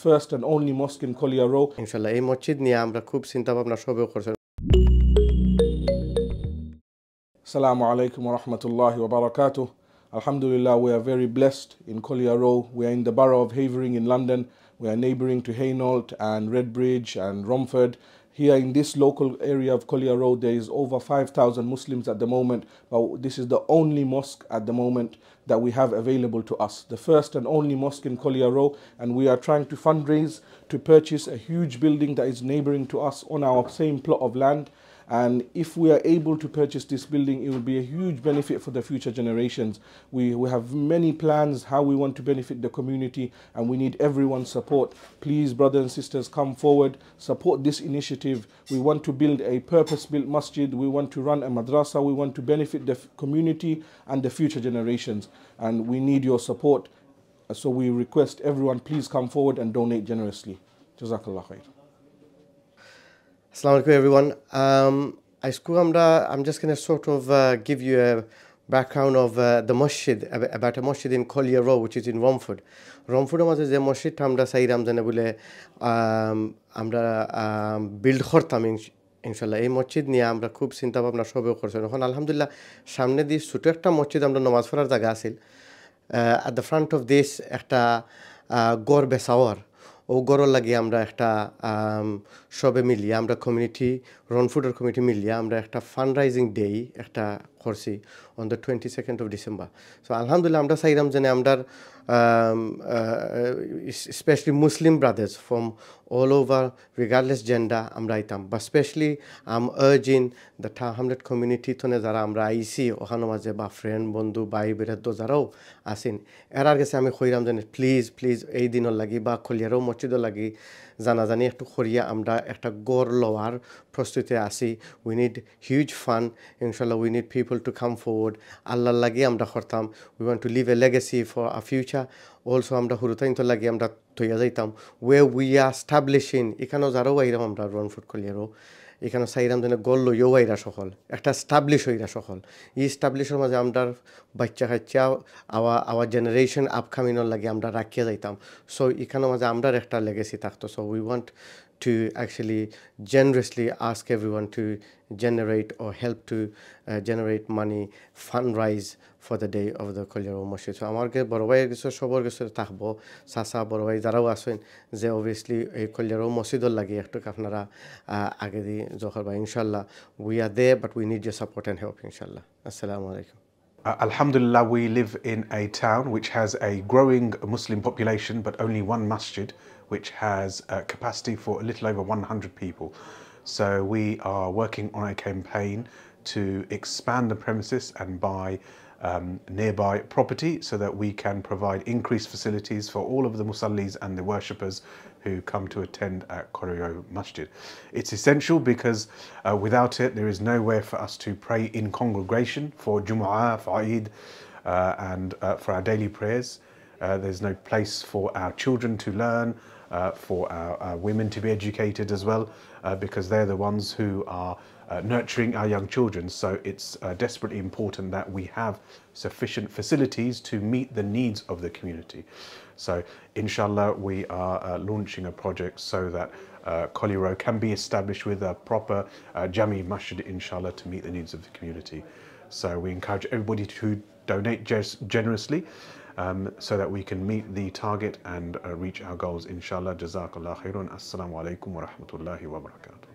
first and only mosque in Collier Row. ইনশাআল্লাহ এই মসজিদ নিয়ে আমরা খুব চিন্তা ভাবনা সবেও করছেন। Assalamu alaikum wa rahmatullahi wa barakatuh. Alhamdulillah, we are very blessed in Collier Row. We are in the borough of Havering in London. We are neighbouring to Hainault and Redbridge and Romford. Here in this local area of Collier Road, there is over 5,000 Muslims at the moment, but this is the only mosque at the moment that we have available to us. The first and only mosque in Collier Road, and we are trying to fundraise to purchase a huge building that is neighbouring to us on our same plot of land. And if we are able to purchase this building, it will be a huge benefit for the future generations. We have many plans how we want to benefit the community, and we need everyone's support. Please, brothers and sisters, come forward, support this initiative. We want to build a purpose-built masjid. We want to run a madrasa. We want to benefit the community and the future generations. And we need your support. So we request everyone, please come forward and donate generously. Jazakallah khair. Assalamu alaikum everyone. I'm just going to sort of give you a background of the masjid, about a masjid in Collier Row, which is in Romford. Romford মাঝে যে মসজিদটা আমরা চাইরাম জানে বলে আমরা build করতাম ইনশাল্লাহ এই মসজিদ নিয়ে আমরা খুব চিন্তা ভাবনা সবেও করছি। এখন আলহামদুলিল্লাহ সামনে দিয়ে ছোটো একটা মসজিদ আমরা নামাজ পড়ার জায়গা আছিল। at the front of this একটা গড় বেসাওয়ার ও গড়র লাগিয়ে আমরা একটা সবে মিলিয়ে আমরা কমিউনিটি রনফুডের কমিটি মিলিয়ে আমরা একটা ফান্ড রাইজিং ডে একটা করছি on the 22nd of December. So আলহামদুলিল্লাহ আমরা চাইলাম যে আমরা especially Muslim brothers from all over regardless gender আমরা আইতাম, but especially I'm urging the Tower Hamlet community তনে যারা আমরা আইসি ওখানে মাঝে বা ফ্রেন্ড বন্ধু ভাই বেরাদ যারাও আসেন এরার কাছে আমি কইরাম যে প্লিজ এই দিনের লাগি বা খলিয়ারও মসজিদও লাগি জানাজানি একটু করিয়া আমরা একটা গড় লওয়ার প্রস্তুতি আসি। উই নিড হিউজ ফান্ড ইনশাল্লাহ, we need people to come forward. আল্লাহর লাগি আমরা করতাম, we want to leave a legacy for a future. Also আমরা হুরুতাইন তো লাগি আমরা তৈয়া যাইতাম ওয়ে উই আর স্টাবলিশিং এখানেও যারাও আইরাম আমরা রনফুড খলিয়ারও এখানে চাইরাম যেন গল লইও আইরা সকল একটা স্টাবলিশ হইরা সকল এই স্টাবলিশের মাঝে আমরা বাচ্চা কাচ্চা আওয়ার জেনারেশন আপকামিংয়ের লাগে আমরা রাখিয়া যাইতাম। সো এখানের মাঝে আমরা একটা লেগেসি থাকতো। So we want to actually generously ask everyone to generate or help to generate money, fundraise for the day of the Collier Row Masjid. So আমার বড় ভাইয়ের কিছু সবার কিছু থাকবো চাচা বড় ভাই যারাও আছেন যে অবভিয়াসলি এই Collier Row মসজিদর লাগে একটু আপনারা আগে দিয়ে জহর ভাই ইনশাল্লাহ we are there but we need your support and help ইনশাল্লাহ। আসসালামু আলাইকুম। Alhamdulillah, we live in a town which has a growing Muslim population but only one masjid which has a capacity for a little over 100 people. So we are working on a campaign to expand the premises and buy nearby property so that we can provide increased facilities for all of the musallis and the worshippers who come to attend at Collier Row Masjid. It's essential because without it there is nowhere for us to pray in congregation for Jumu'ah, for Eid and for our daily prayers. There's no place for our children to learn, for our women to be educated as well, because they're the ones who are nurturing our young children. So it's desperately important that we have sufficient facilities to meet the needs of the community. So inshallah we are launching a project so that Collier Row can be established with a proper Jami Masjid inshallah to meet the needs of the community. So we encourage everybody to donate generously so that we can meet the target and reach our goals inshallah. Jazakallah khairun. Assalamu alaikum wa rahmatullahi wa barakatuh.